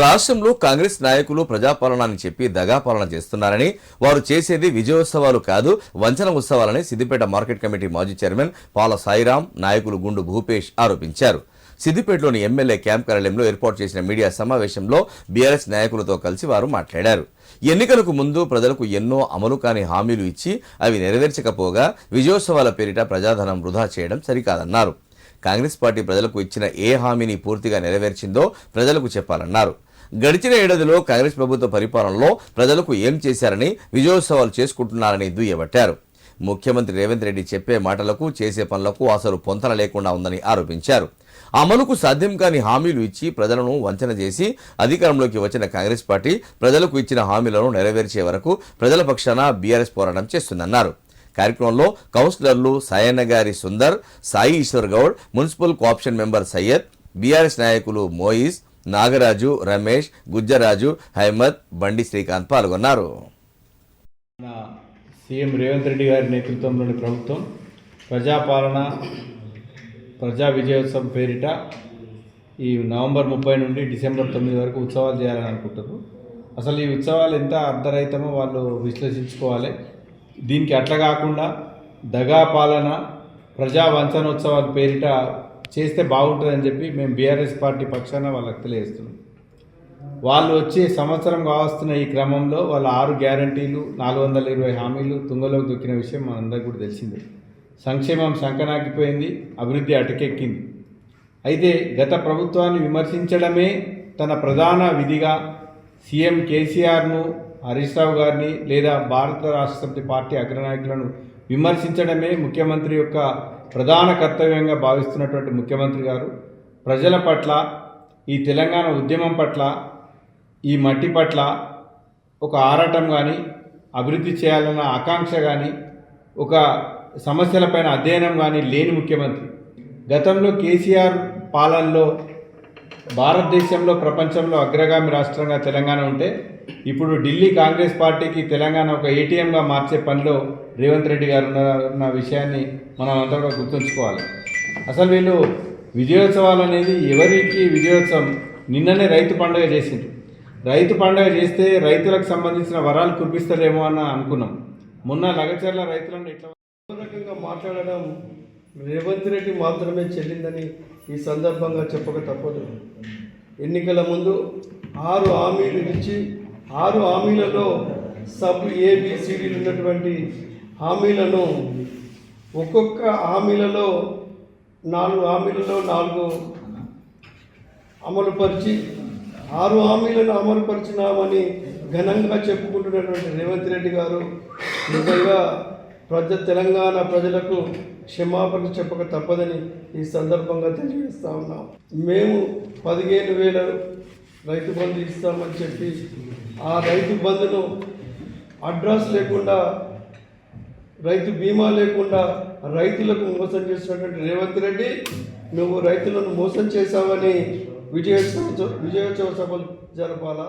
రాష్ట్రంలో కాంగ్రెస్ నాయకులు ప్రజాపాలన అని చెప్పి దగాపాలన చేస్తున్నారని, వారు చేసేది విజయోత్సవాలు కాదు వంచన ఉత్సవాలని సిద్దిపేట మార్కెట్ కమిటీ మాజీ చైర్మన్ పాల సాయిరాం, నాయకులు గుండు భూపేష్ ఆరోపించారు. సిద్దిపేటలోని ఎమ్మెల్యే క్యాంప్ కార్యాలయంలో ఏర్పాటు చేసిన మీడియా సమావేశంలో బీఆర్ఎస్ నాయకులతో కలిసి వారు మాట్లాడారు. ఎన్నికలకు ముందు ప్రజలకు ఎన్నో అమలు కాని హామీలు ఇచ్చి అవి నెరవేర్చకపోగా విజయోత్సవాల పేరిట ప్రజాధనం వృధా చేయడం సరికాదన్నారు. కాంగ్రెస్ పార్టీ ప్రజలకు ఇచ్చిన ఏ హామీని పూర్తిగా నెరవేర్చిందో ప్రజలకు చెప్పాలన్నారు. గడిచిన ఏడాదిలో కాంగ్రెస్ ప్రభుత్వ పరిపాలనలో ప్రజలకు ఏం చేశారని, విజయోత్సవాలు చేసుకుంటున్నారని దుయ్యబట్టారు. ముఖ్యమంత్రి రేవంత్ రెడ్డి చెప్పే మాటలకు చేసే పనులకు అసలు పొంతన లేకుండా ఉందని ఆరోపించారు. అమలుకు సాధ్యం కాని హామీలు ఇచ్చి ప్రజలను వంచన చేసి అధికారంలోకి వచ్చిన కాంగ్రెస్ పార్టీ ప్రజలకు ఇచ్చిన హామీలను నెరవేర్చే వరకు ప్రజల పక్షాన బీఆర్ఎస్ పోరాటం చేస్తుందన్నారు. కార్యక్రమంలో కౌన్సిలర్లు సాయన్నగారి Sundar, Sai Eshwar Goud, municipal co-option member Syed, BRS నాయకులు మోయిజ్, నాగరాజు, రమేష్, గుజ్జరాజు, హైమద్, బండి శ్రీకాంత్ పాల్గొన్నారు. సీఎం రేవంత్ రెడ్డి గారి నేతృత్వంలోని ప్రభుత్వం ప్రజాపాలన, ప్రజా విజయోత్సవం పేరిట ఈ నవంబర్ 30 నుండి డిసెంబర్ 9 వరకు ఉత్సవాలు చేయాలని అనుకుంటారు. అసలు ఈ ఉత్సవాలు ఎంత అర్ధరహితమో వాళ్ళు విశ్లేషించుకోవాలి. దీనికి అట్లా కాకుండా దగా పాలన, ప్రజా వంచనోత్సవాల పేరిట చేస్తే బాగుంటుందని చెప్పి మేము బీఆర్ఎస్ పార్టీ పక్షాన వాళ్ళకి తెలియజేస్తున్నాం. వాళ్ళు వచ్చి సంవత్సరం కావస్తున్న ఈ క్రమంలో వాళ్ళ 6 గ్యారంటీలు, 420 హామీలు తుంగలోకి దొక్కిన విషయం మనందరికీ కూడా తెలిసిందే. సంక్షేమం సంకనాకిపోయింది, అభివృద్ధి అటకెక్కింది. అయితే గత ప్రభుత్వాన్ని విమర్శించడమే తన ప్రధాన విధిగా సీఎం కేసీఆర్ను, హరీష్ రావు గారిని లేదా భారత రాష్ట్రసమితి పార్టీ అగ్రనాయకులను విమర్శించడమే ముఖ్యమంత్రి యొక్క ప్రధాన కర్తవ్యంగా భావిస్తున్నటువంటి ముఖ్యమంత్రి గారు ప్రజల పట్ల, ఈ తెలంగాణ ఉద్యమం పట్ల, ఈ మట్టి పట్ల ఒక ఆరాటం కానీ, అభివృద్ధి చేయాలన్న ఆకాంక్ష కానీ, ఒక సమస్యలపైన అధ్యయనం కానీ లేని ముఖ్యమంత్రి. గతంలో కేసీఆర్ పాలనలో భారతదేశంలో, ప్రపంచంలో అగ్రగామి రాష్ట్రంగా తెలంగాణ ఉంటే ఇప్పుడు ఢిల్లీ కాంగ్రెస్ పార్టీకి తెలంగాణ ఒక ఏటీఎంగా మార్చే పనిలో రేవంత్ రెడ్డి గారు ఉన్న విషయాన్ని మనం అంతా కూడా గుర్తుంచుకోవాలి. అసలు వీళ్ళు విజయోత్సవాలు అనేది ఎవరికి విజయోత్సవం? నిన్ననే రైతు పండుగ చేసింది. రైతు పండుగ చేస్తే రైతులకు సంబంధించిన వరాలు కురిపిస్తారేమో అని అనుకున్నాం. మొన్న లగచర్ల రైతులను ఇట్లా రకంగా మాట్లాడడం రేవంత్ రెడ్డి మాత్రమే చెల్లిందని ఈ సందర్భంగా చెప్పక తప్పదు. ఎన్నికల ముందు 6 హామీలు ఇచ్చి 6 హామీలలో సబ్ ఏబిసిడీలు ఉన్నటువంటి హామీలను ఒక్కొక్క హామీలలో 4 హామీలలో 4 అమలుపరిచి 6 హామీలను అమలుపరిచినామని ఘనంగా చెప్పుకుంటున్నటువంటి రేవంత్ రెడ్డి గారు నిజంగా తెలంగాణ ప్రజలకు క్షమాపణ చెప్పక తప్పదని ఈ సందర్భంగా తెలియజేస్తూ ఉన్నాం. మేము 15,000 రైతు బంధు ఇస్తామని చెప్పి ఆ రైతు బంధును అడ్రస్ లేకుండా, రైతు బీమా లేకుండా రైతులకు మోసం చేసినటువంటి రేవంత్ రెడ్డి, నువ్వు రైతులను మోసం చేశావని విజయోత్సవ సభలు జరపాలా?